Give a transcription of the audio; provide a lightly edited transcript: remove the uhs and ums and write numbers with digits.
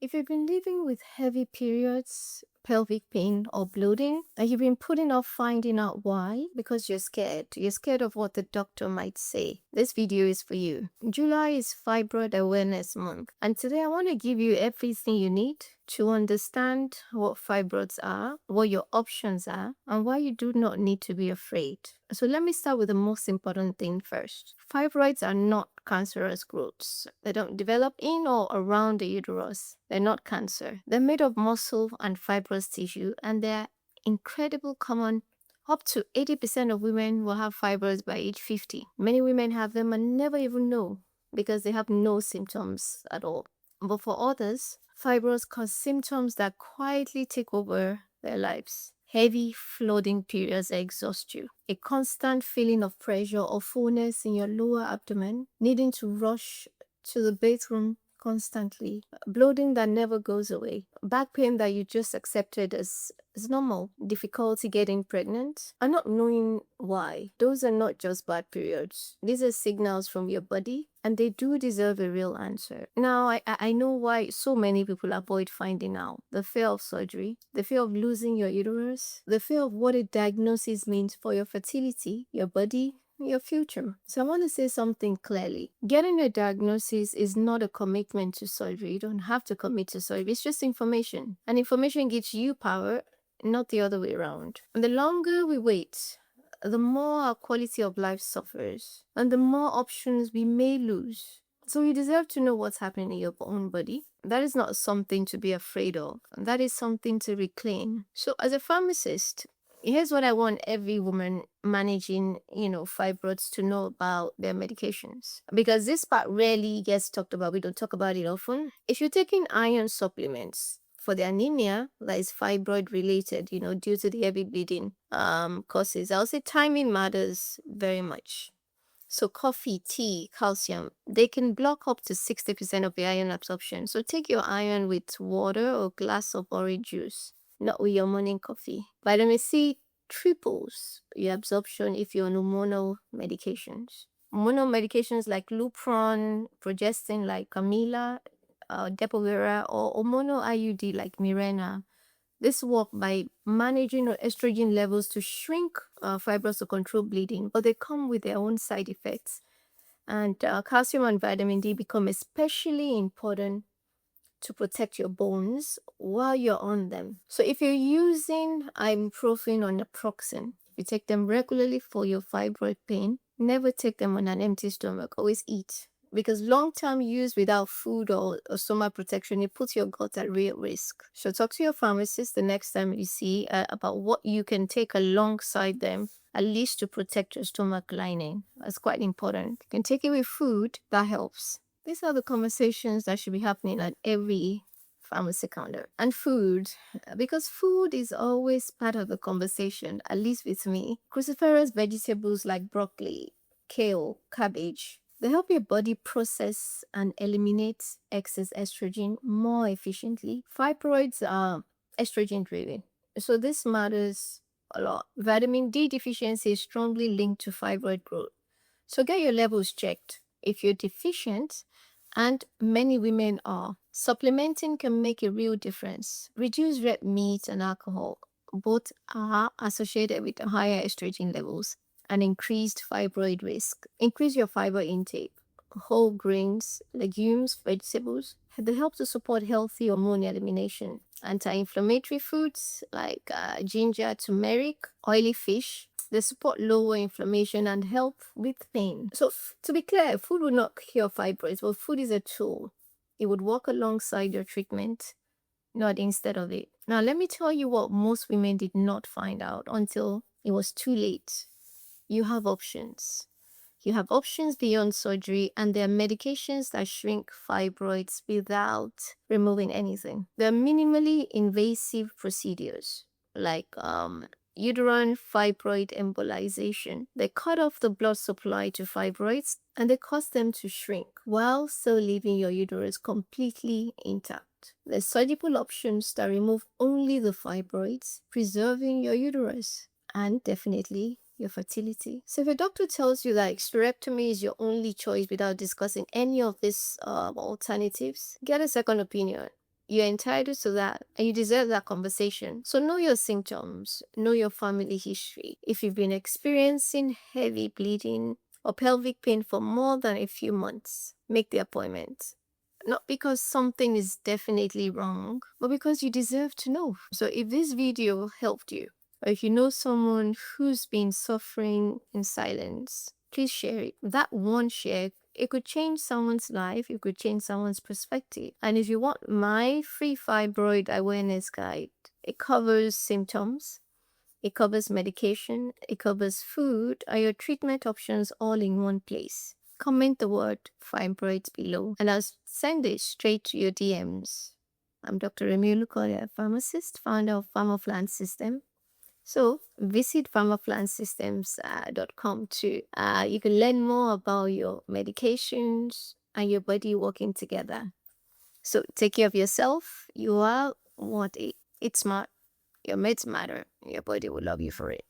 If you've been living with heavy periods, pelvic pain, or bloating, and you've been putting off finding out why because you're scared of what the doctor might say, this video is for you. July is Fibroid Awareness Month, and today I want to give you everything you need to understand what fibroids are, what your options are, and why you do not need to be afraid. So let me start with the most important thing first. Fibroids are not cancerous growths. They don't develop in or around the uterus. They're not cancer. They're made of muscle and fibrous tissue, and they're incredibly common. Up to 80% of women will have fibroids by age 50. Many women have them and never even know because they have no symptoms at all. But for others, fibroids cause symptoms that quietly take over their lives. Heavy flooding periods exhaust you. A constant feeling of pressure or fullness in your lower abdomen, needing to rush to the bathroom constantly, bloating that never goes away, back pain that you just accepted as normal, difficulty getting pregnant, and not knowing why. Those are not just bad periods. These are signals from your body, and they do deserve a real answer. Now, I know why so many people avoid finding out. The fear of surgery, the fear of losing your uterus, the fear of what a diagnosis means for your fertility, your body, your future. So I want to say something clearly. Getting a diagnosis is not a commitment to surgery. You don't have to commit to surgery. It's just information. And information gives you power, not the other way around. And the longer we wait, the more our quality of life suffers and the more options we may lose. So you deserve to know what's happening in your own body. That is not something to be afraid of. That is something to reclaim. So as a pharmacist, here's what I want every woman managing, fibroids to know about their medications. Because this part rarely gets talked about. We don't talk about it often. If you're taking iron supplements for the anemia that is fibroid related, due to the heavy bleeding causes, I'll say timing matters very much. So coffee, tea, calcium, they can block up to 60% of the iron absorption. So take your iron with water or glass of orange juice, not with your morning coffee. Vitamin C triples your absorption if you're on hormonal medications. Hormonal medications like Lupron, progestin like Camila, Depo-Vera, or hormonal IUD like Mirena. This work by managing estrogen levels to shrink fibers to control bleeding, but they come with their own side effects. And calcium and vitamin D become especially important to protect your bones while you're on them. So if you're using ibuprofen or naproxen, you take them regularly for your fibroid pain. Never take them on an empty stomach. Always eat. Because long-term use without food or stomach protection, it puts your gut at real risk. So talk to your pharmacist the next time you see about what you can take alongside them, at least to protect your stomach lining. That's quite important. You can take it with food, that helps. These are the conversations that should be happening at every pharmacy counter. And food, because food is always part of the conversation, at least with me. Cruciferous vegetables like broccoli, kale, cabbage, they help your body process and eliminate excess estrogen more efficiently. Fibroids are estrogen driven, so this matters a lot. Vitamin D deficiency is strongly linked to fibroid growth. So get your levels checked. If you're deficient, and many women are, supplementing can make a real difference. Reduce red meat and alcohol. Both are associated with higher estrogen levels and increased fibroid risk. Increase your fiber intake. Whole grains, legumes, vegetables, they help to support healthy hormone elimination. Anti-inflammatory foods like ginger, turmeric, oily fish, they support lower inflammation and help with pain. So to be clear, food will not cure fibroids, but food is a tool. It would work alongside your treatment, not instead of it. Now, let me tell you what most women did not find out until it was too late. You have options. You have options beyond surgery, and there are medications that shrink fibroids without removing anything. There are minimally invasive procedures like uterine fibroid embolization. They cut off the blood supply to fibroids and they cause them to shrink while still leaving your uterus completely intact. There's surgical options that remove only the fibroids, preserving your uterus and definitely your fertility. So if a doctor tells you that hysterectomy is your only choice without discussing any of these alternatives, get a second opinion. You're entitled to that and you deserve that conversation. So know your symptoms, know your family history. If you've been experiencing heavy bleeding or pelvic pain for more than a few months, make the appointment. Not because something is definitely wrong, but because you deserve to know. So if this video helped you, or if you know someone who's been suffering in silence, please share it. That one share, it could change someone's life, it could change someone's perspective. And if you want my free fibroid awareness guide, it covers symptoms, it covers medication, it covers food, and your treatment options all in one place. Comment the word fibroids below and I'll send it straight to your DMs. I'm Dr. Remi Olukoya, pharmacist, founder of PharmD System. So visit pharmaplansystems.com too. You can learn more about your medications and your body working together. So take care of yourself. You are what it's smart. Your meds matter. Your body will love you for it.